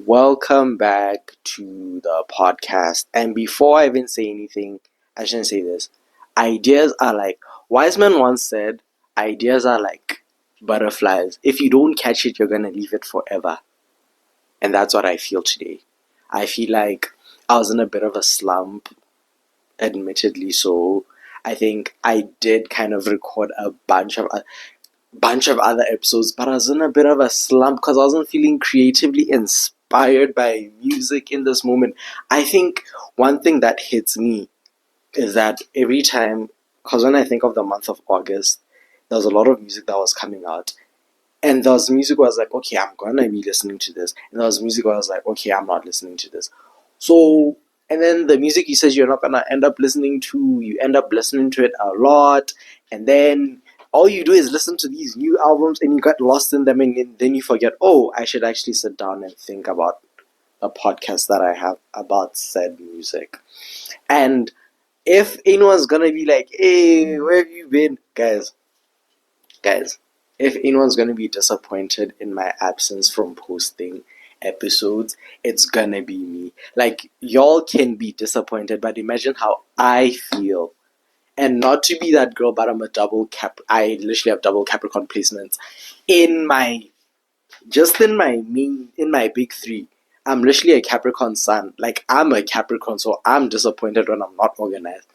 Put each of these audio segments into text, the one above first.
Welcome back to the podcast. And before I even say anything, I shouldn't say this. Ideas are like, wise man once said, ideas are like butterflies. If you don't catch it, you're going to leave it forever. And that's what I feel today. I feel like I was in a bit of a slump, admittedly so. I think I did kind of record a bunch of other episodes, but I was in a bit of a slump because I wasn't feeling creatively inspired by music in this moment. I think one thing that hits me is that every time, because when I think of the month of August, there was a lot of music that was coming out. And there was music where I was like, okay, I'm gonna be listening to this. And there was music where I was like, okay, I'm not listening to this. So, and then the music you said you're not gonna end up listening to, you end up listening to it a lot. And then all you do is listen to these new albums and you get lost in them. And then you forget, oh, I should actually sit down and think about a podcast that I have about said music. And if anyone's gonna be like, hey, where have you been? Guys, if anyone's gonna be disappointed in my absence from posting episodes, it's gonna be me. Like, y'all can be disappointed, but imagine how I feel. And not to be that girl, but I literally have double Capricorn placements in my in my big three. I'm literally a Capricorn sun. Like, I'm a Capricorn, so I'm disappointed when I'm not organized.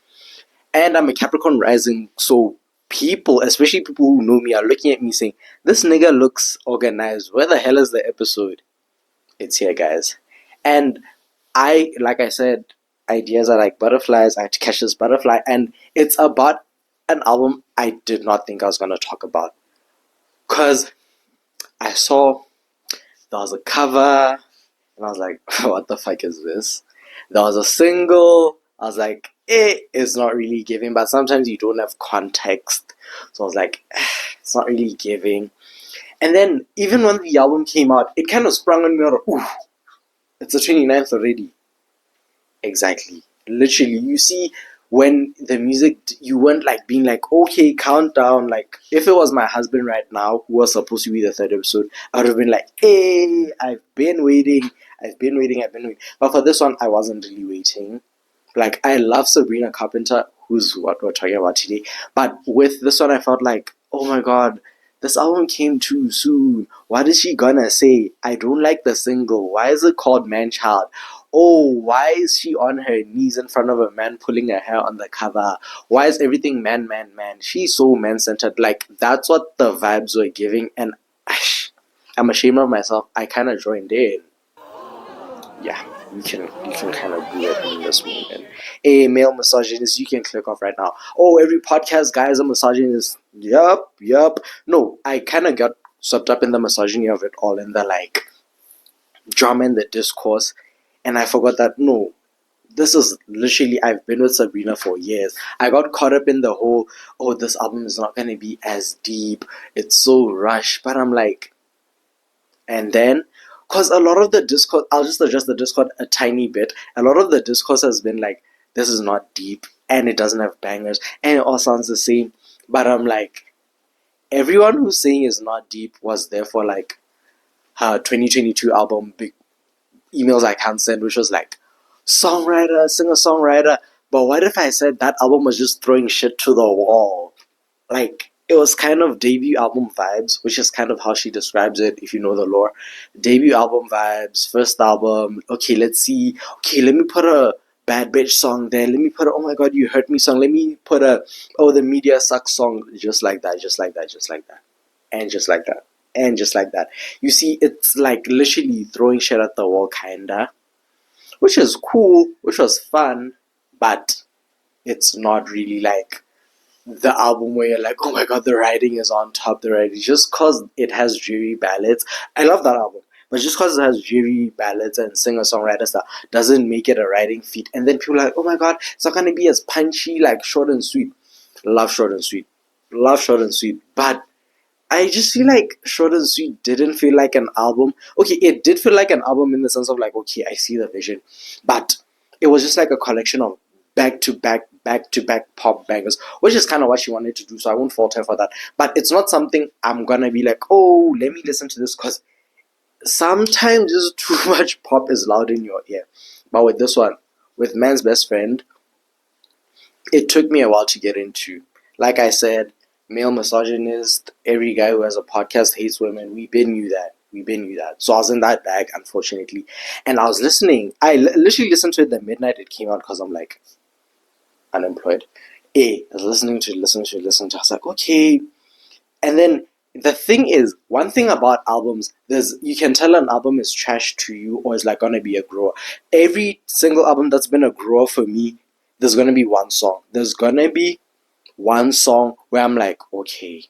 And I'm a Capricorn rising, so people, especially people who know me, are looking at me saying, this nigga looks organized. Where the hell is the episode? It's here, guys. And like I said, ideas are like butterflies. I had to catch this butterfly. And it's about an album I did not think I was going to talk about. Because I saw there was a cover, and I was like, what the fuck is this? There was a single. I was like, it's not really giving, but sometimes you don't have context. So I was like, it's not really giving. And then, even when the album came out, it kind of sprung on me out of, ooh, it's the 29th already. Exactly. Literally, you see, when the music, you weren't like being like, okay, countdown. Like, if it was my husband right now, who was supposed to be the third episode, I would have been like, hey, I've been waiting. But for this one, I wasn't really waiting. Like, I love Sabrina Carpenter, who's what we're talking about today. But with this one, I felt like, oh my god, this album came too soon. What is she gonna say? I don't like the single. Why is it called Man Child? Oh, why is she on her knees in front of a man pulling her hair on the cover? Why is everything man, man, man? She's so man-centered. Like, that's what the vibes were giving. And I'm ashamed of myself. I kind of joined in. Yeah, you can kind of do it in this moment. A male misogynist, you can click off right now. Oh, every podcast guy is a misogynist. Yup. No, I kind of got swept up in the misogyny of it all, in the like drama and the discourse, and I forgot that no, this is literally, I've been with Sabrina for years. I got caught up in the whole, oh, this album is not gonna be as deep. It's so rushed, but I'm like, and then, because a lot of the discourse, I'll just adjust the discourse a tiny bit. A lot of the discourse has been like, this is not deep, and it doesn't have bangers, and it all sounds the same. But I'm like, everyone who's saying it's not deep was there for like her 2022 album, Big Emails I Can't Send, which was like, songwriter, singer-songwriter. But what if I said that album was just throwing shit to the wall? Like, it was kind of debut album vibes, which is kind of how she describes it, if you know the lore. Debut album vibes, first album, okay, let's see. Okay, let me put a bad bitch song there. Let me put a, oh my god, you hurt me song. Let me put a, oh, the media sucks song. Just like that, just like that, just like that. And just like that. And just like that. You see, it's like literally throwing shit at the wall, kinda. Which is cool, which was fun, but it's not really like the album where you're like, oh my god, the writing is on top, the writing, just cause it has dreary ballads. I love that album, but just cause it has dreary ballads and singer-songwriter stuff doesn't make it a writing feat. And then people are like, oh my god, it's not gonna be as punchy, like short and sweet. Love short and sweet. Love short and sweet. But I just feel like Short and Sweet didn't feel like an album. Okay, it did feel like an album in the sense of like, okay, I see the vision. But it was just like a collection of back to back pop bangers, which is kind of what she wanted to do, so I won't fault her for that. But it's not something I'm gonna be like, oh, let me listen to this, because sometimes just too much pop is loud in your ear. But with this one, with Man's Best Friend, it took me a while to get into. Like I said, male misogynist, every guy who has a podcast hates women. We been knew that. We been knew that. So I was in that bag, unfortunately. And I was listening. I literally listened to it the midnight it came out because I'm like unemployed. I was listening to it. I was like, okay. And then the thing is, one thing about albums, you can tell an album is trash to you or is like gonna be a grower. Every single album that's been a grower for me, there's gonna be one song. There's gonna be one song where I'm like, okay.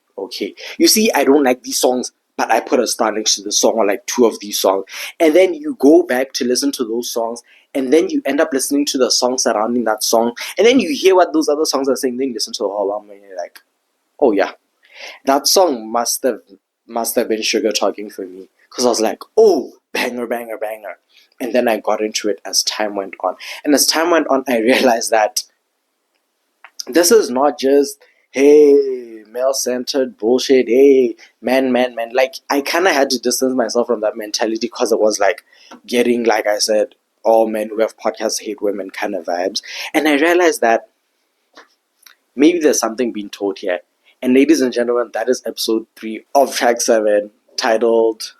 You see, I don't like these songs, but I put a star next to the song or like two of these songs. And then you go back to listen to those songs, and then you end up listening to the songs surrounding that song, and then you hear what those other songs are saying, then you listen to the whole album and you're like, oh yeah. That song must have been sugar talking for me, because I was like, oh, banger. And then I got into it as time went on. And as time went on, I realized that this is not just, hey, male-centered bullshit, hey, man. Like, I kind of had to distance myself from that mentality, because it was like getting, like I said, all men who have podcasts hate women kind of vibes. And I realized that maybe there's something being taught here. And ladies and gentlemen, that is episode 3 of track 7, titled,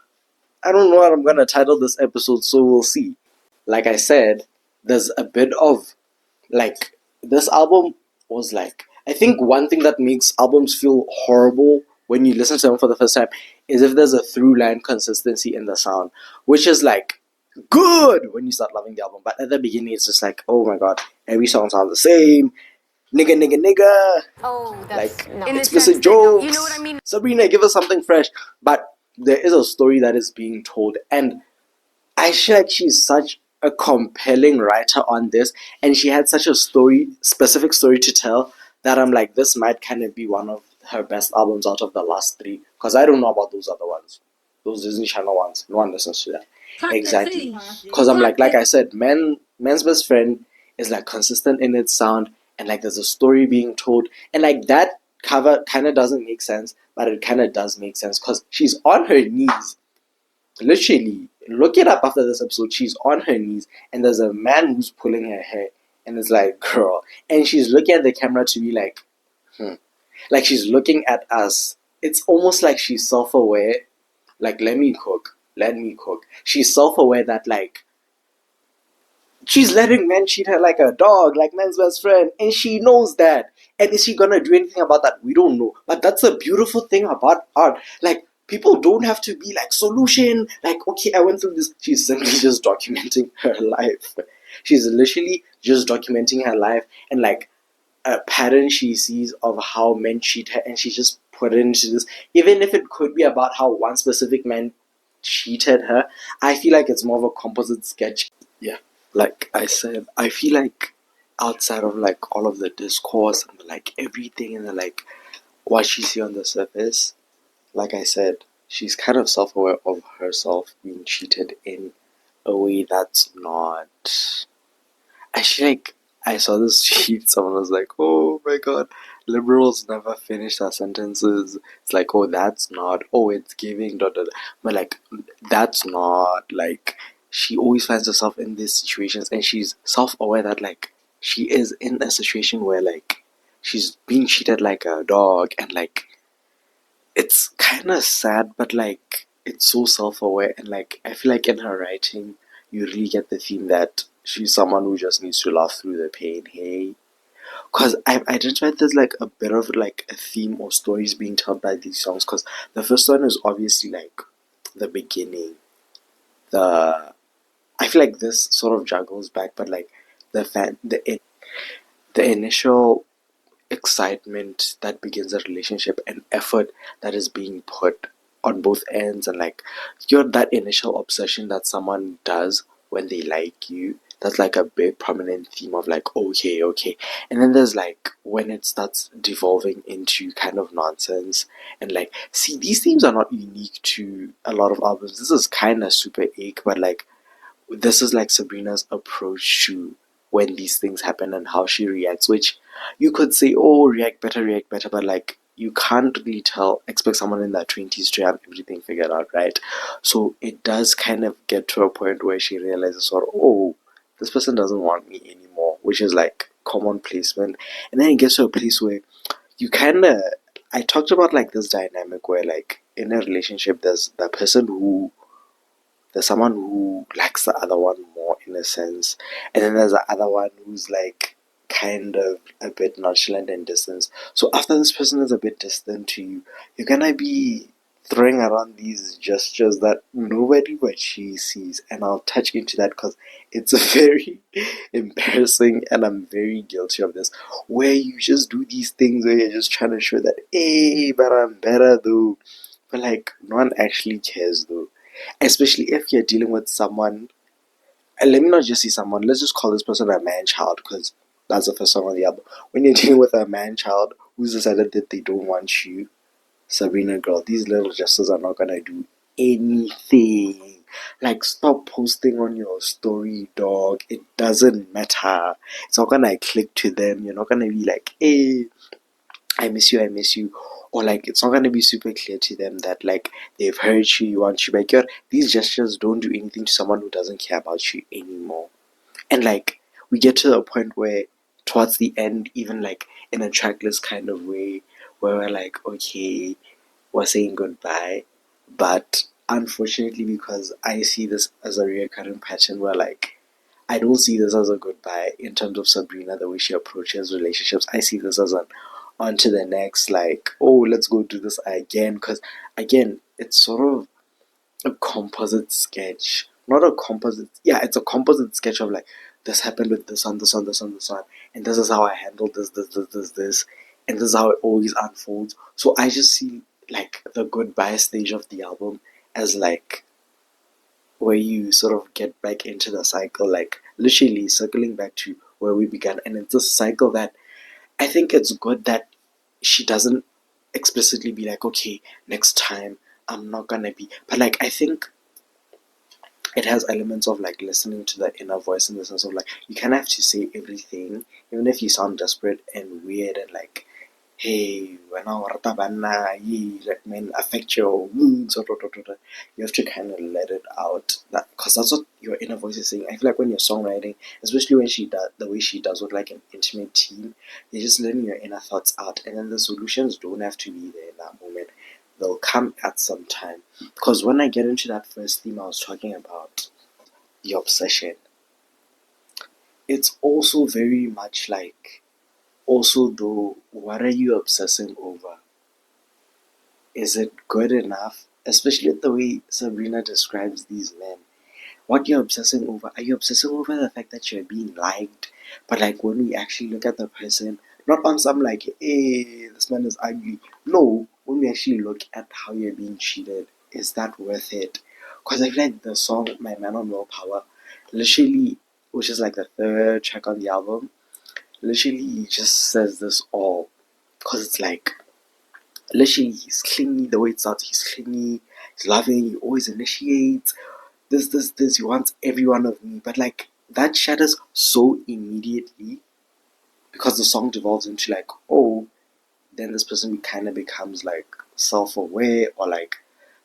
I don't know what I'm going to title this episode, so we'll see. Like I said, there's a bit of, like, this album was like, I think one thing that makes albums feel horrible when you listen to them for the first time is if there's a through line consistency in the sound, which is like good when you start loving the album. But at the beginning, it's just like, oh my god, every song sounds the same. Nigga. Oh, that's like, no. explicit jokes. You know what I mean? Sabrina, give us something fresh. But there is a story that is being told, and I feel like she's such a compelling writer on this, and she had such a specific story to tell, that I'm like, this might kind of be one of her best albums out of the last 3, because I don't know about those other ones, those Disney Channel ones. No one listens to that. Exactly, because I'm like I said, Man's Best Friend is like consistent in its sound, and like there's a story being told, and like that cover kind of doesn't make sense, but it kind of does make sense, because she's on her knees. Literally, look it up after this episode. She's on her knees, and there's a man who's pulling her hair, and it's like, girl, and she's looking at the camera to be like, like she's looking at us. It's almost like she's self-aware, like, let me cook. She's self-aware that, like, she's letting men treat her like a dog, like Man's Best Friend, and she knows that. And is she gonna do anything about that? We don't know. But that's the beautiful thing about art. Like, people don't have to be like, solution, like, okay, I went through this. She's simply just documenting her life. She's literally just documenting her life, and like a pattern she sees of how men treat her, and she just put it into this. Even if it could be about how one specific man cheated her, I feel like it's more of a composite sketch. Yeah, like I said, I feel like outside of like all of the discourse and like everything and like what she see on the surface, like I said, she's kind of self-aware of herself being cheated in a way that's not. I feel like I saw this tweet, someone was like, oh my god, liberals never finish their sentences. It's like, oh, that's not, oh, it's giving, dot, dot, dot. But like, that's not, like, she always finds herself in these situations, and she's self-aware that, like, she is in a situation where, like, she's being treated like a dog, and, like, it's kind of sad, but, like, it's so self-aware, and, like, I feel like in her writing, you really get the theme that she's someone who just needs to laugh through the pain, hey? Because I've identified there's like a bit of like a theme or stories being told by these songs, because the first one is obviously like the beginning. I feel like this sort of juggles back, but like the initial excitement that begins a relationship and effort that is being put on both ends, and like that initial obsession that someone does when they like you, that's like a big prominent theme of like, okay, and then there's like when it starts devolving into kind of nonsense, and like, see, these themes are not unique to a lot of albums. This is kind of super ache, but like this is like Sabrina's approach to when these things happen and how she reacts, which you could say, oh, react better, but like you can't really expect someone in their 20s to have everything figured out, right? So it does kind of get to a point where she realizes, sort of, oh, this person doesn't want me anymore, which is like common placement. And then it gets to a place where you kind of, I talked about like this dynamic where like in a relationship, there's someone who likes the other one more in a sense, and then there's the other one who's like kind of a bit nonchalant and distant. So after this person is a bit distant to you, you're gonna be throwing around these gestures that nobody but she sees, and I'll touch into that because it's very embarrassing, and I'm very guilty of this, where you just do these things where you're just trying to show that, hey, but I'm better though, but like no one actually cares though, especially if you're dealing with someone. And let me not just say someone, let's just call this person a man child because that's the first song on the album. When you're dealing with a man child who's decided that they don't want you, Sabrina girl, these little gestures are not gonna do anything. Like, stop posting on your story, dog. It doesn't matter. It's not gonna click to them. You're not gonna be like, hey, I miss you, I miss you. Or like it's not gonna be super clear to them that like they've hurt you, you want you back. These gestures don't do anything to someone who doesn't care about you anymore. And like we get to a point where towards the end, even like in a trackless kind of way, where we're like, okay, we're saying goodbye. But unfortunately, because I see this as a recurring pattern where like I don't see this as a goodbye in terms of Sabrina, the way she approaches relationships. I see this as an on to the next, like, oh, let's go do this again. Because, again, it's sort of a composite sketch. Not a composite, yeah, it's a composite sketch of like, this happened with this one, this one, this one, this one. And this is how I handled this. And this is how it always unfolds. So I just see like the goodbye stage of the album as like where you sort of get back into the cycle, like literally circling back to where we began. And it's a cycle that I think it's good that she doesn't explicitly be like, okay, next time I'm not gonna be. But like, I think it has elements of like listening to the inner voice in the sense of like, you kind of have to say everything, even if you sound desperate and weird and like, hey, when I rata banna, ye, let men affect your moods, or you have to kind of let it out. That because that's what your inner voice is saying. I feel like when you're songwriting, especially when she does the way she does with like an intimate team, you're just letting your inner thoughts out, and then the solutions don't have to be there in that moment. They'll come at some time. Because when I get into that first theme I was talking about, the obsession, it's also very much like, also though, what are you obsessing over? Is it good enough? Especially the way Sabrina describes these men. What you're obsessing over? Are you obsessing over the fact that you're being liked? But like when we actually look at the person, not on some like, hey, this man is ugly. No, when we actually look at how you're being treated, is that worth it? Because I feel like the song My Man on Willpower, literally, which is like the third track on the album, literally just says this all. Because it's like, literally, he's clingy, the way it starts, he's clingy, he's loving, he always initiates, this, he wants every one of me. But like, that shatters so immediately because the song devolves into like, oh, then this person kind of becomes like self-aware or like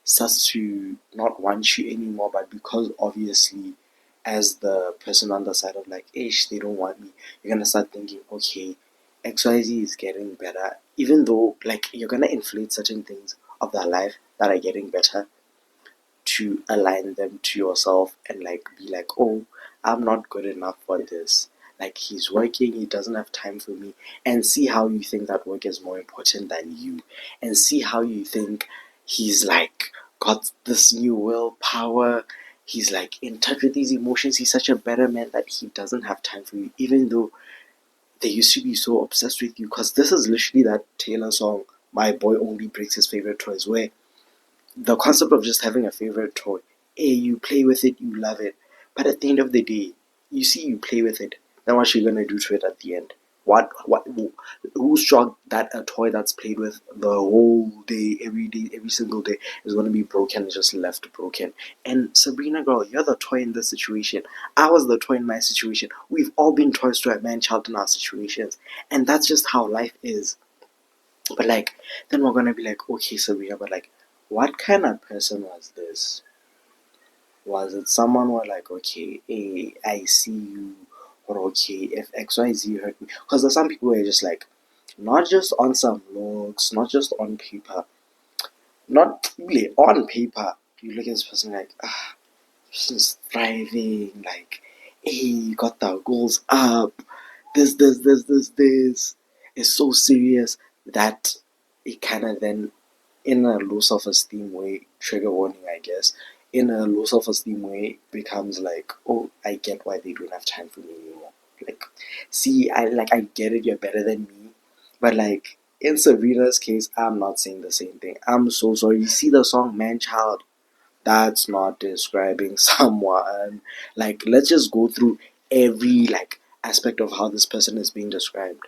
starts to not want you anymore. But because obviously as the person on the side of like, ish, they don't want me, you're gonna start thinking, okay, XYZ is getting better, even though like you're gonna inflate certain things of their life that are getting better to align them to yourself and like be like, oh, I'm not good enough for this. Like he's working, he doesn't have time for me. And see how you think that work is more important than you. And see how you think he's like got this new willpower. He's like in touch with his emotions. He's such a better man that he doesn't have time for you, even though they used to be so obsessed with you. Because this is literally that Taylor song, My Boy Only Breaks His Favorite Toys, where the concept of just having a favorite toy, hey, you play with it, you love it, but at the end of the day, you see you play with it, then what you gonna do to it at the end? What who's shocked that a toy that's played with the whole day, every single day is gonna be broken and just left broken? And Sabrina girl, you're the toy in this situation. I was the toy in my situation. We've all been toys to a man child in our situations. And that's just how life is. But like, then we're gonna be like, okay, Sabrina, but like, what kind of person was this? Was it someone who like, okay, hey, I see you, or okay, if XYZ hurt me? Because there's some people who are just like, not just on some looks, not just on paper, not really on paper. You look at this person like, ah, this is thriving, like, hey, you got the goals up, this is so serious that it kind of then, in a low self esteem way, trigger warning, I guess, in a low self esteem way, becomes like, oh, I get why they don't have time for me anymore. Like, see, I get it, you're better than me, but like, in Sabrina's case, I'm not saying the same thing. I'm so sorry. You see the song Man Child? That's not describing someone. Like, let's just go through every like aspect of how this person is being described.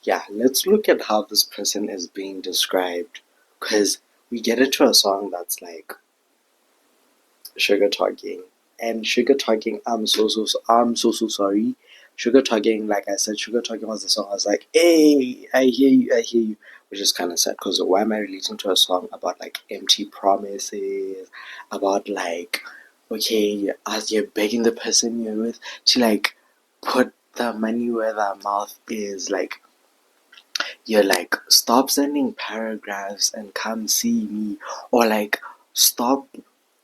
Yeah, let's look at how this person is being described, because we get into a song that's like sugar talking, and sugar talking, I'm so sorry. Sugar talking, like I said, sugar talking was the song. I was like, hey, I hear you, which is kind of sad, because why am I relating to a song about like empty promises, about like, okay, as you're begging the person you're with to like put the money where their mouth is, like, you're like, stop sending paragraphs and come see me, or like, stop,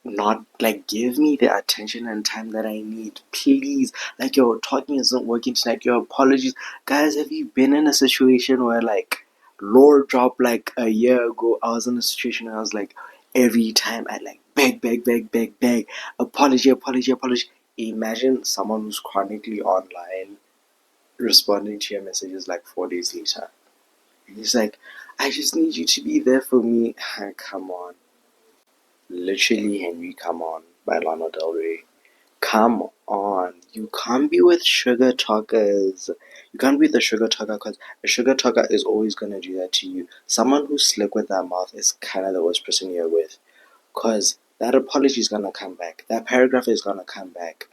not like, give me the attention and time that I need, please. Like, your talking isn't working tonight, your apologies. Guys, have you been in a situation where like, lore drop, like a year ago, I was in a situation where I was like, every time I like beg, apology. Imagine someone who's chronically online responding to your messages like 4 days later. He's like, I just need you to be there for me. Come on. Literally, Henry, come on, by Lana Del Rey. Come on. You can't be with sugar talkers. You can't be the sugar talker, because a sugar talker is always going to do that to you. Someone who's slick with their mouth is kind of the worst person you're with. Because that apology is going to come back. That paragraph is going to come back.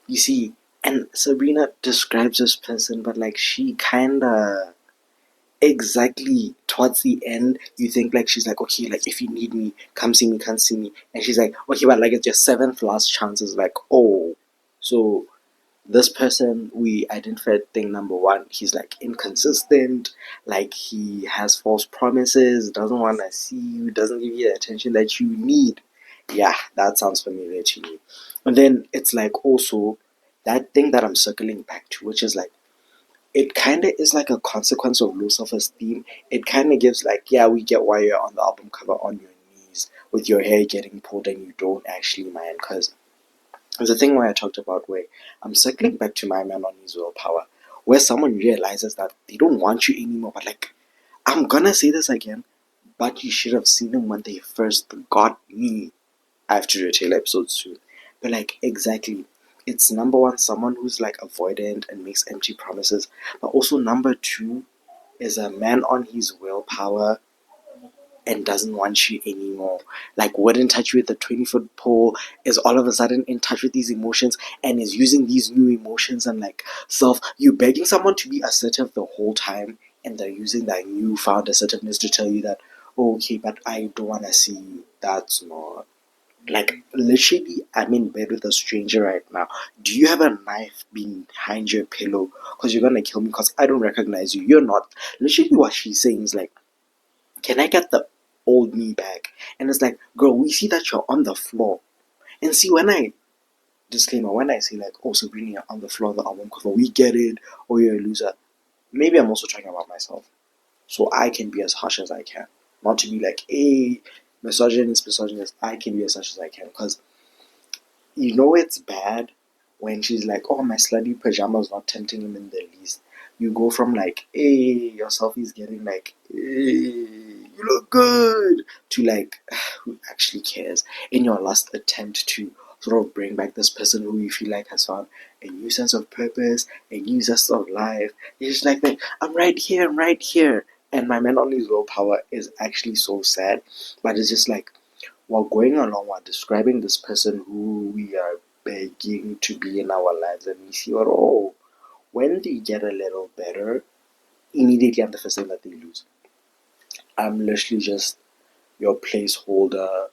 You see, and Sabrina describes this person, but like, she kind of, exactly towards the end, you think like, she's like, okay, like, if you need me, come see me, come see me, and she's like, okay, but like, it's your seventh last chance. Is like, oh, so this person, we identified thing number one, he's like inconsistent, like he has false promises, doesn't want to see you, doesn't give you the attention that you need. Yeah, that sounds familiar to me. And then it's like, also that thing that I'm circling back to, which is like, it kind of is like a consequence of low self-esteem. It kind of gives like, yeah, we get why you're on the album cover on your knees with your hair getting pulled and you don't actually mind. Because there's a thing where I talked about where I'm circling back to My Man on His Willpower, where someone realizes that they don't want you anymore. But like, I'm gonna say this again, but you should have seen them when they first got me. I have to do a tail episode soon. But like, exactly. It's number one, someone who's like avoidant and makes empty promises. But also number two is a man on his willpower and doesn't want you anymore. Like, wouldn't touch you with a 20-foot pole, is all of a sudden in touch with these emotions and is using these new emotions and like you begging someone to be assertive the whole time, and they're using that newfound assertiveness to tell you that, oh, okay, but I don't want to see you. That's not, like, literally, I'm in bed with a stranger right now. Do you have a knife behind your pillow? Because you're gonna kill me because I don't recognize you. You're not. Literally, what she's saying is like, can I get the old me back? And it's like, girl, we see that you're on the floor. And see, disclaimer, when I say like, oh, Sabrina, you're on the floor of the album cover, we get it, or you're a loser. Maybe I'm also talking about myself. So I can be as harsh as I can. Not to be like, hey, misogynist. I can be as harsh as I can. Because you know it's bad when she's like, oh, my slutty pajamas not tempting him in the least. You go from like, hey, your selfie's getting like, hey, you look good, to like, who actually cares, in your last attempt to sort of bring back this person who you feel like has found a new sense of purpose, a new sense of life. You're just like, I'm right here. And My Man on His Willpower is actually so sad, but it's just like, while going along, while describing this person who we are begging to be in our lives, and we see, oh, when they get a little better, immediately I'm the first thing that they lose. I'm literally just your placeholder,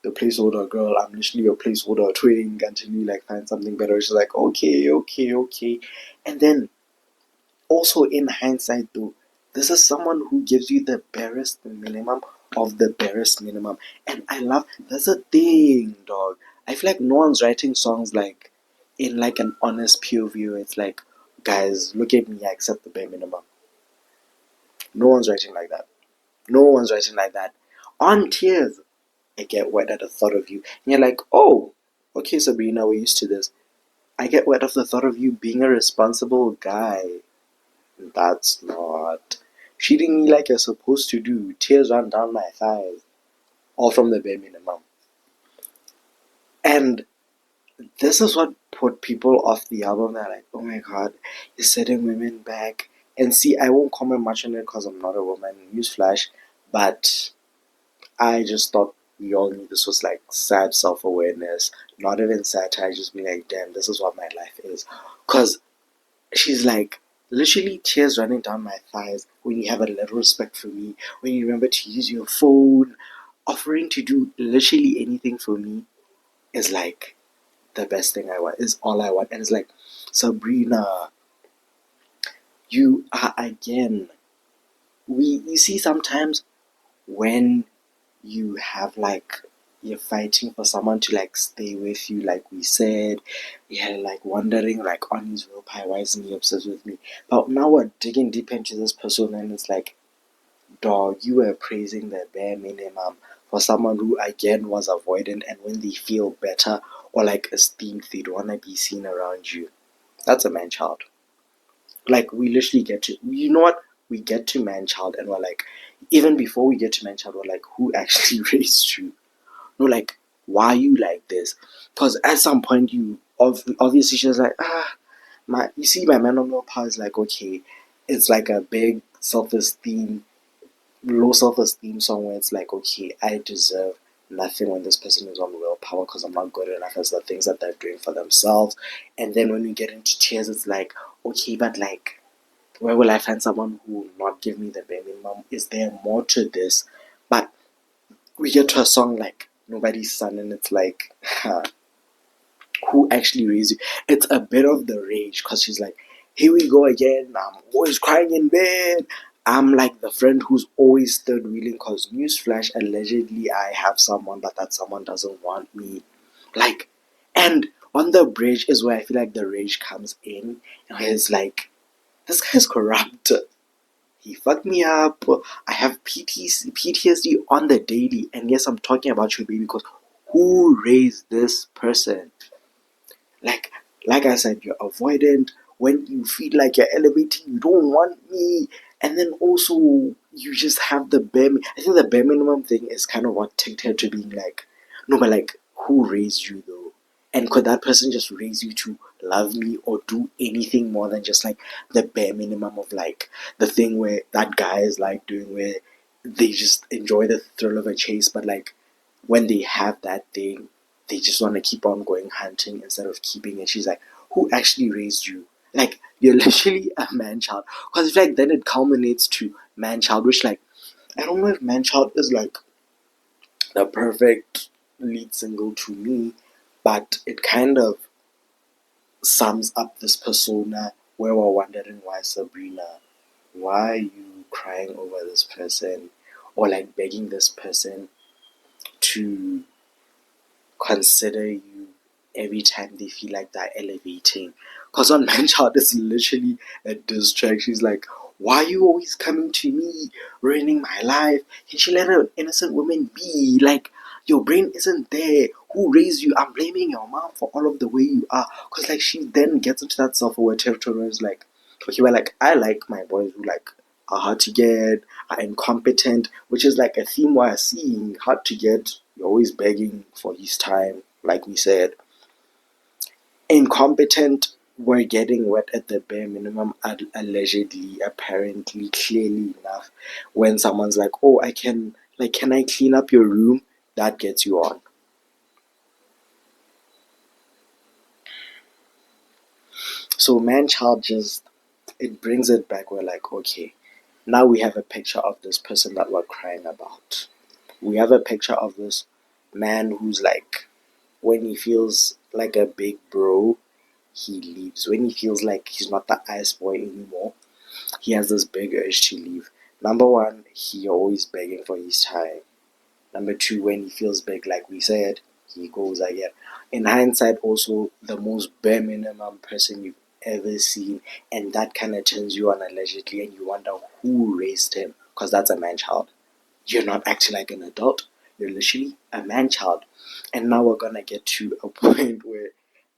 the placeholder girl. I'm literally your placeholder twin until you like find something better. She's like, okay, okay, okay. And then also in hindsight though, this is someone who gives you the barest minimum of the barest minimum. And I love that's a thing, dog. I feel like no one's writing songs like in like an honest POV. It's like, guys, look at me, I accept the bare minimum. No one's writing like that. No one's writing like that. On Tears, I get wet at the thought of you. And you're like, oh, okay, Sabrina, we're used to this. I get wet at the thought of you being a responsible guy. That's not treating me like you're supposed to do. Tears run down my thighs. All from the bare minimum. And this is what put people off the album. They're like, oh my god, you're setting women back. And see, I won't comment much on it because I'm not a woman. Newsflash. But I just thought we all knew this was like sad self awareness, not even satire, just being like, damn, this is what my life is. Because she's like, literally tears running down my thighs when you have a little respect for me, when you remember to use your phone, offering to do literally anything for me is like the best thing I want, is all I want. And it's like, Sabrina, you are again. You see sometimes when you have like you're fighting for someone to like stay with you, like we said, you're like wondering like on his willpower, why isn't he obsessed with me? But now we're digging deep into this person and it's like, dog, you were praising the bare minimum for someone who again was avoidant, and when they feel better or like esteemed, they don't wanna be seen around you. That's a man child. Like we literally get to, you know what, we get to man child and we're like, even before we get to man child, we're like, who actually raised you? No, like, why are you like this? Because at some point you obviously she's like, my, you see my mental power is like, okay, it's like a big self-esteem, low self-esteem song where it's like, okay, I deserve nothing when this person is on willpower because I'm not good enough as the things that they're doing for themselves. And then when we get into tears, it's like, okay, but like, where will I find someone who will not give me the bare minimum? Is there more to this? But we get to a song like Nobody's Son, and it's like, who actually raised you? It's a bit of the rage because she's like, here we go again. I'm always crying in bed. I'm like the friend who's always third wheeling because newsflash, allegedly I have someone, but that someone doesn't want me. Like, and on the bridge is where I feel like the rage comes in, and it's like, this guy's corrupt. He fucked me up. I have PTSD on the daily. And yes, I'm talking about you, baby, because who raised this person? Like, like I said, you're avoidant. When you feel like you're elevating, you don't want me. And then also, you just have the bare. I think the bare minimum thing is kind of what ticked her to being like, no, but like, who raised you though? And could that person just raise you to love me or do anything more than just like the bare minimum of like the thing where that guy is like doing where they just enjoy the thrill of a chase, but like when they have that thing, they just want to keep on going hunting instead of keeping it. She's like, who actually raised you? Like, you're literally a man child. Because it's like then it culminates to man child, which like, I don't know if man child is like the perfect lead single to me, but it kind of sums up this persona where we're wondering why Sabrina, why are you crying over this person or like begging this person to consider you every time they feel like they're elevating. Because on Manchild, it's literally a diss track. She's like, why are you always coming to me, ruining my life? Can she let an innocent woman be? Like, your brain isn't there. Who raised you? I'm blaming your mom for all of the way you are. Because, like, she then gets into that self-aware territory where it's like, okay, well, like, I like my boys who, like, are hard to get, are incompetent, which is like a theme we're seeing. Hard to get, you're always begging for his time, like we said. Incompetent, we're getting wet at the bare minimum, allegedly, apparently, clearly enough. When someone's like, oh, can I clean up your room? That gets you on. So man child just, it brings it back. We're like, okay, Now we have a picture of this person that we're crying about. We have a picture of this man who's like, when he feels like a big bro, he leaves. When he feels like he's not the ice boy anymore, he has this big urge to leave. Number one, he always begging for his time. Number two, when he feels big, like we said, he goes again. In hindsight, also the most bare minimum person you've ever seen, and that kind of turns you on allegedly, and you wonder who raised him, because that's a man child. You're not acting like an adult. You're literally a man child. And now we're gonna get to a point where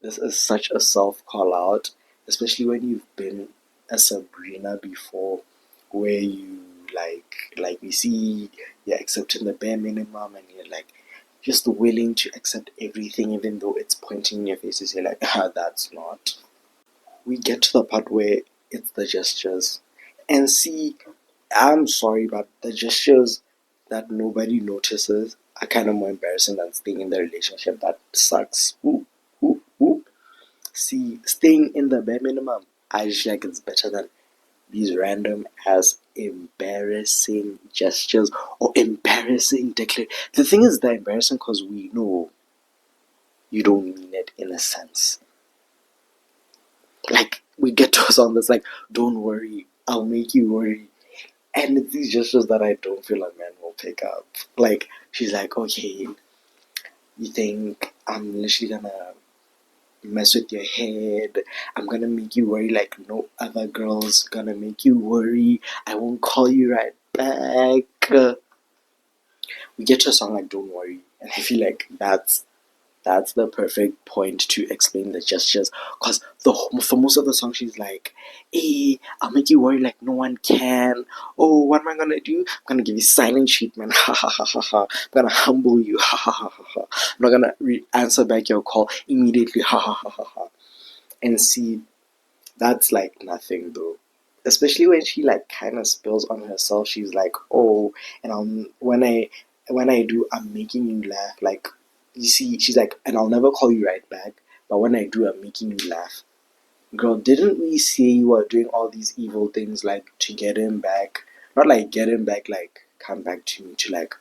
this is such a self call out, especially when you've been a Sabrina before, where you like we see you're accepting the bare minimum and you're like just willing to accept everything even though it's pointing in your faces. You're like, that's not. We get to the part where it's the gestures. And see, I'm sorry, but the gestures that nobody notices are kind of more embarrassing than staying in the relationship that sucks. Ooh, ooh, ooh. See, staying in the bare minimum, I just like it's better than these random ass embarrassing gestures or embarrassing declare. The thing is, they're embarrassing because we know you don't mean it in a sense. Like, we get to a song that's like, don't worry, I'll make you worry. And it's these gestures that I don't feel a man will pick up. Like, she's like, okay, you think I'm literally gonna mess with your head? I'm gonna make you worry like no other girl's gonna make you worry. I won't call you right back. We get to a song like Don't Worry, and I feel like that's the perfect point to explain the gestures, because for most of the song she's like, hey, I'll make you worry like no one can. Oh, what am I gonna do? I'm gonna give you silent treatment. Ha ha ha ha ha. I'm gonna humble you. Ha ha ha ha ha. I'm not gonna answer back your call immediately. Ha ha ha ha ha. And see, that's like nothing though, especially when she like kind of spills on herself. She's like, oh, and when I do, I'm making you laugh. Like, you see, she's like, and I'll never call you right back, but when I do, I'm making you laugh. Girl, didn't we say you were doing all these evil things like to get him back? Not like get him back, like come back to me, to like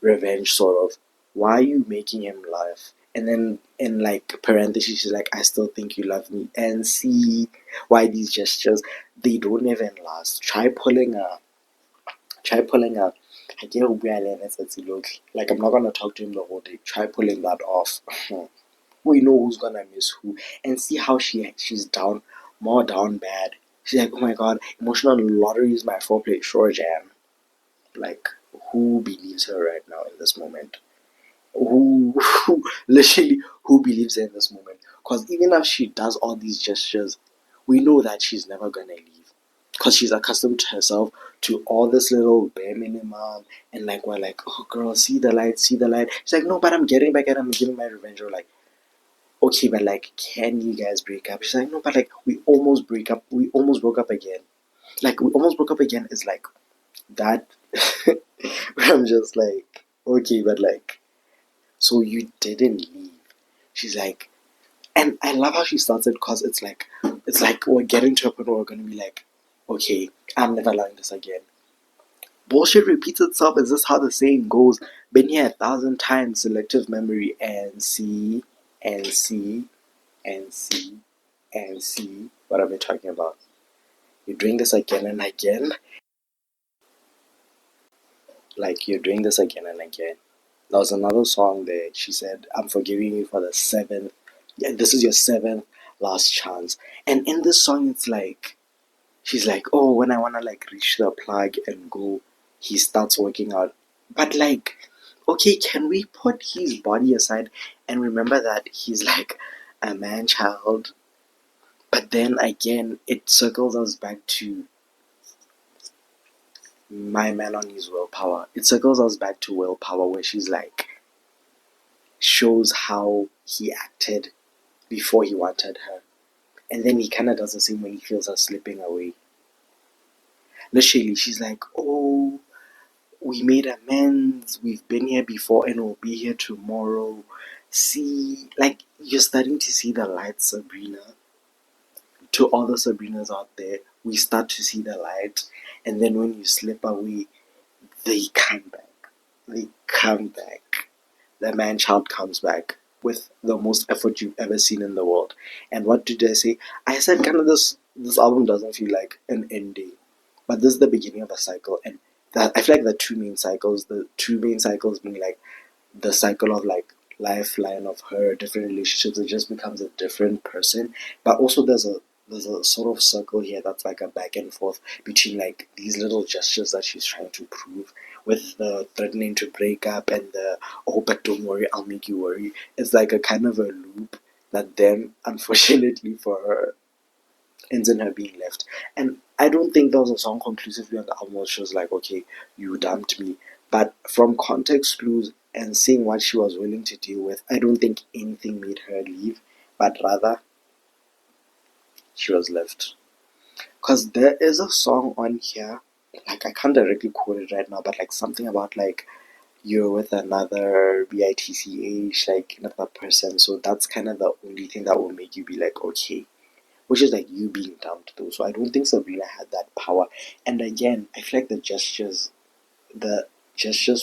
revenge sort of. Why are you making him laugh? And then in like parentheses, she's like, I still think you love me. And see why these gestures, they don't even last. Try pulling a I get like, I'm not gonna talk to him the whole day. Try pulling that off. We know who's gonna miss who. And see how she's down, more down bad. She's like, oh my god, emotional lottery is my foreplay. Sure, Jan. Like, who believes her right now in this moment? Who literally, who believes her in this moment? Because even if she does all these gestures, we know that she's never gonna leave, because she's accustomed to herself to all this little bare minimum. And like, we're like, oh girl, see the light, see the light. She's like, no, but I'm getting back at him, I'm giving my revenge. Or like, okay, but like, can you guys break up? She's like, no, but like, we almost broke up again. Like, we almost broke up again is like that. I'm just like, okay, but like, so you didn't leave. She's like, and I love how she starts it, because it's like we're getting to a point where we're gonna be like, okay, I'm never allowing this again. Bullshit repeats itself. Is this how the saying goes? Been here 1,000 times. Selective memory. And see, and see, and see, and see. What am I talking about? You're doing this again and again. Like, you're doing this again and again. There was another song there. She said, I'm forgiving you for the seventh. Yeah, this is your seventh last chance. And in this song, it's like, she's like, oh, when I want to like reach the plug and go, he starts working out. But like, okay, can we put his body aside and remember that he's like a man child? But then again, it circles us back to my man on his willpower. It circles us back to willpower, where she's like, shows how he acted before he wanted her. And then he kind of does the same when he feels her slipping away. Literally, she's like, oh, we made amends, we've been here before and we'll be here tomorrow. See, like, you're starting to see the light, Sabrina. To all the Sabrinas out there, we start to see the light, and then when you slip away, they come back. They come back. The man child comes back with the most effort you've ever seen in the world. And what did I say? I said kind of this album doesn't feel like an ending, but this is the beginning of a cycle. And that I feel like the two main cycles being like the cycle of like lifeline of her different relationships, it just becomes a different person. But also there's a sort of circle here that's like a back and forth between like these little gestures that she's trying to prove, with the threatening to break up and the oh but don't worry, I'll make you worry. It's like a kind of a loop that then unfortunately for her ends in her being left. And I don't think there was a song conclusively on the album where she was like, okay, you dumped me. But from context clues and seeing what she was willing to deal with, I don't think anything made her leave, but rather she was left. Because there is a song on here, like I can't directly quote it right now, but like something about like you're with another bitch, like another person. So that's kind of the only thing that will make you be like, okay, which is like you being dumped though. So I don't think Sabrina had that power. And again, I feel like the gestures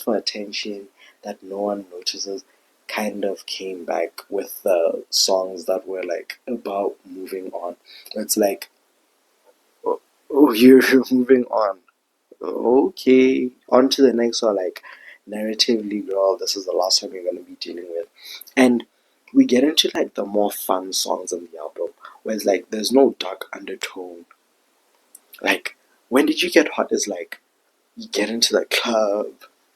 for attention that no one notices kind of came back with the songs that were like about moving on. It's like, oh, you're moving on. Okay, on to the next one. Like, narratively, girl, this is the last one you're gonna be dealing with. And we get into like the more fun songs in the album, where it's like there's no dark undertone. Like, when did you get hot is like you get into the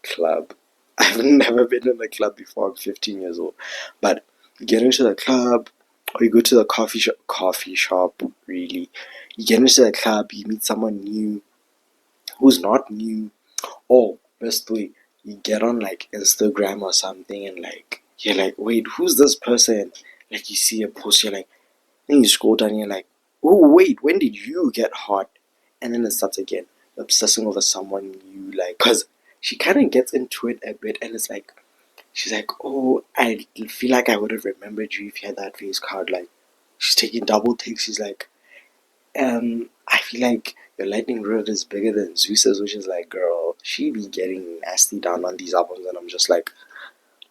club. I've never been in a club before. I'm 15 years old, but you get into the club, or you go to the coffee shop. Really, you get into the club, you meet someone new who's not new. Oh, best way, you get on like Instagram or something, and like you're like, wait, who's this person? Like you see a post, you're like, then you scroll down, and you're like, oh wait, when did you get hot? And then it starts again, obsessing over someone new, like, cause she kind of gets into it a bit, and it's like, she's like, oh, I feel like I would have remembered you if you had that face card. Like, she's taking double takes. She's like, I feel like your lightning rod is bigger than Zeus's, which is like, girl, she be getting nasty down on these albums, and I'm just like,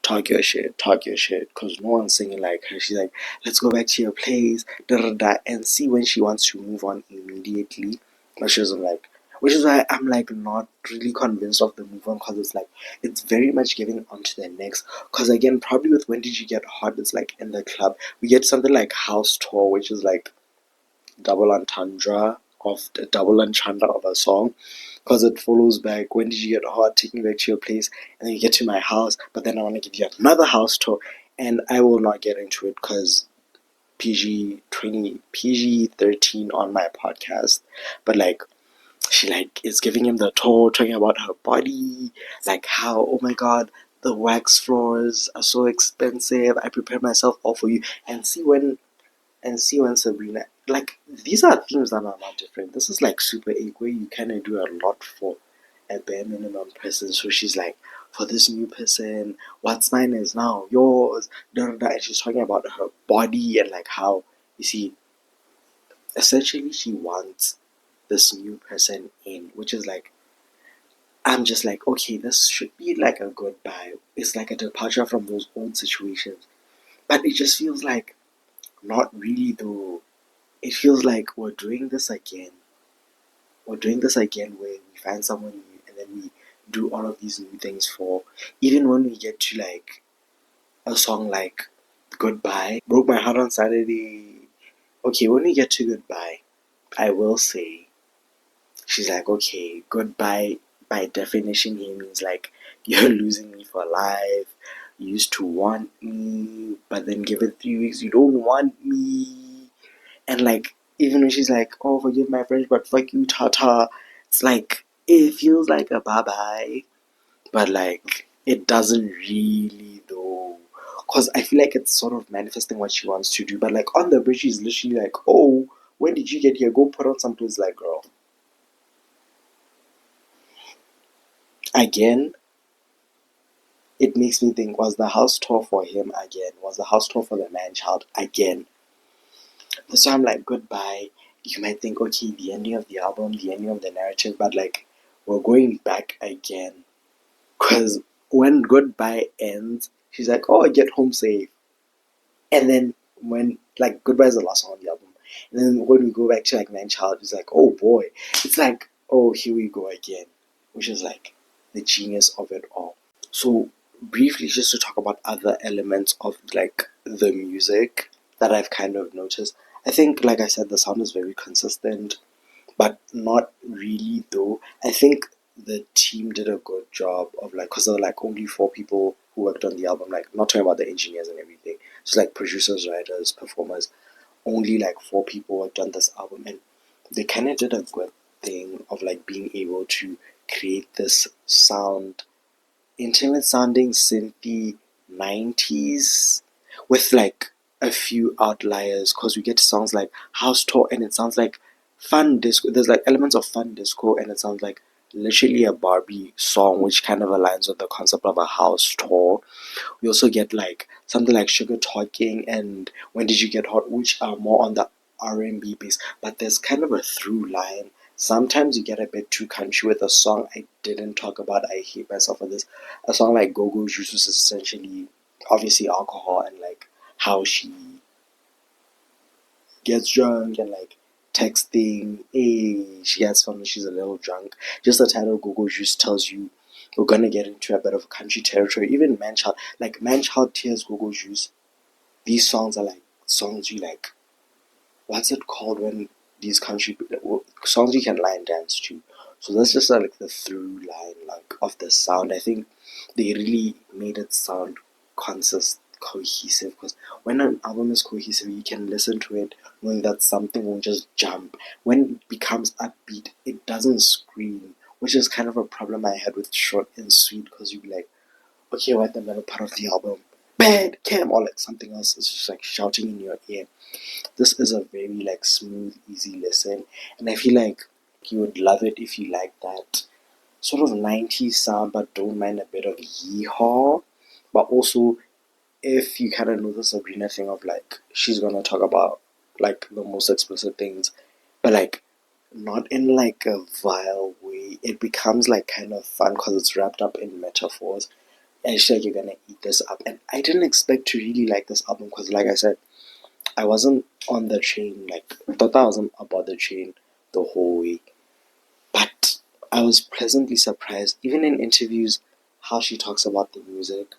talk your shit, because no one's singing like her. She's like, let's go back to your place, da da da, and see when she wants to move on immediately. But she doesn't like, which is why I'm like not really convinced of the move on, because it's like, it's very much giving on to the next. Because again, probably with When Did You Get Hot, it's like in the club, we get something like House Tour, which is like double entendre of a song, because it follows back When Did You Get Hot, Taking Me Back to Your Place, and then you get to My House, but then I want to give you another house tour, and I will not get into it because PG 13 on my podcast. But like, she like is giving him the tour, talking about her body, like how, oh my god, the wax floors are so expensive, I prepared myself all for you, and see when Sabrina, like, these are themes that are not different. This is like Super 8, where you kind of do a lot for a bare minimum person. So she's like, for this new person, what's mine is now yours, da da da. And she's talking about her body and like how, you see, essentially she wants this new person in, which is like, I'm just like, okay, this should be like a goodbye. It's like a departure from those old situations. But it just feels like, not really though. It feels like we're doing this again. We're doing this again where we find someone new and then we do all of these new things for. Even when we get to like a song like Goodbye, Broke My Heart on Saturday. Okay, when we get to Goodbye, I will say, she's like, okay, goodbye by definition here means like you're losing me for life. You used to want me, but then give it 3 weeks, you don't want me. And like, even when she's like, oh, forgive my French, but fuck you, Tata, it's like, it feels like a bye bye, but like, it doesn't really though. Because I feel like it's sort of manifesting what she wants to do, but like, on the bridge, she's literally like, oh, when did you get here? Go put on some clothes, like, girl. Again, it makes me think, was the house tour for him again? Was the house tour for the man child again? So I'm like, goodbye. you might think, okay, the ending of the album, the ending of the narrative, but like we're going back again. Because when Goodbye ends, she's like, oh, get home safe. And then when, like, Goodbye is the last song on the album. And then when we go back to, like, Man Child, it's like, oh boy. It's like, oh, here we go again. Which is, like, the genius of it all. So, briefly, just to talk about other elements of, like, the music that I've kind of noticed. I think, like I said, the sound is very consistent, but not really though. I think the team did a good job of like, because there were like only 4 people who worked on the album, like not talking about the engineers and everything, just like producers, writers, performers. Only like 4 people worked on this album, and they kind of did a good thing of like being able to create this sound, intimate sounding synthy 90s with like a few outliers, because we get songs like House Tour and it sounds like fun disco. There's like elements of fun disco and it sounds like literally a Barbie song, which kind of aligns with the concept of a house tour. We also get like something like Sugar Talking and When Did You Get Hot, which are more on the R&B base, but there's kind of a through line. Sometimes you get a bit too country with a song I didn't talk about. I hate myself for this. A song like Go Go Juice is essentially, obviously, alcohol and like how she gets drunk and like texting. Hey, she gets fun when she's a little drunk. Just the title Go Go Juice tells you we're gonna get into a bit of country territory. Even Manchild, like Manchild, Tears, Go Go Juice. These songs are like songs you like. What's it called when these country songs you can line dance to? So that's just like the through line like of the sound. I think they really made it sound cohesive, because when an album is cohesive you can listen to it knowing that something won't just jump. When it becomes upbeat it doesn't scream, which is kind of a problem I had with Short and Sweet, because you'd be like, okay, we're at the middle part of the album, bad cam, or like something else is just like shouting in your ear. This is a very like smooth, easy listen, and I feel like you would love it if you like that sort of 90s sound, but don't mind a bit of yeehaw. But also, if you kind of know the Sabrina thing of like she's gonna talk about like the most explicit things, but like not in like a vile way. It becomes like kind of fun because it's wrapped up in metaphors. And it's like you're gonna eat this up. And I didn't expect to really like this album because, like I said, I wasn't on the train, like, I thought I wasn't about the train the whole way. But I was pleasantly surprised, even in interviews, how she talks about the music.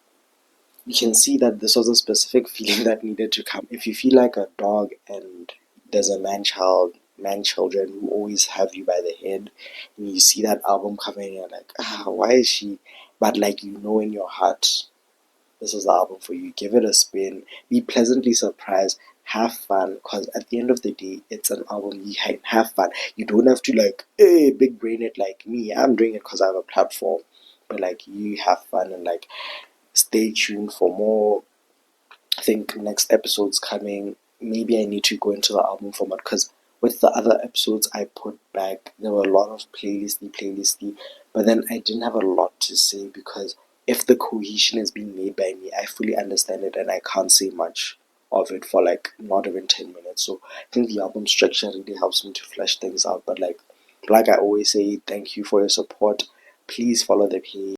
You can see that this was a specific feeling that needed to come. If you feel like a dog and there's a man children who always have you by the head, and you see that album cover and you're like, why is she? But like you know in your heart, this is the album for you. Give it a spin. Be pleasantly surprised. Have fun, because at the end of the day, it's an album. You can have fun. You don't have to like, hey, big brain it like me. I'm doing it because I have a platform. But like, you have fun and like, stay tuned for more. I think next episode's coming. Maybe I need to go into the album format, because with the other episodes I put back, there were a lot of playlisty, but then I didn't have a lot to say, because if the cohesion is being made by me, I fully understand it and I can't say much of it for like not even 10 minutes. So I think the album structure really helps me to flesh things out. But like I always say, thank you for your support. Please follow the page.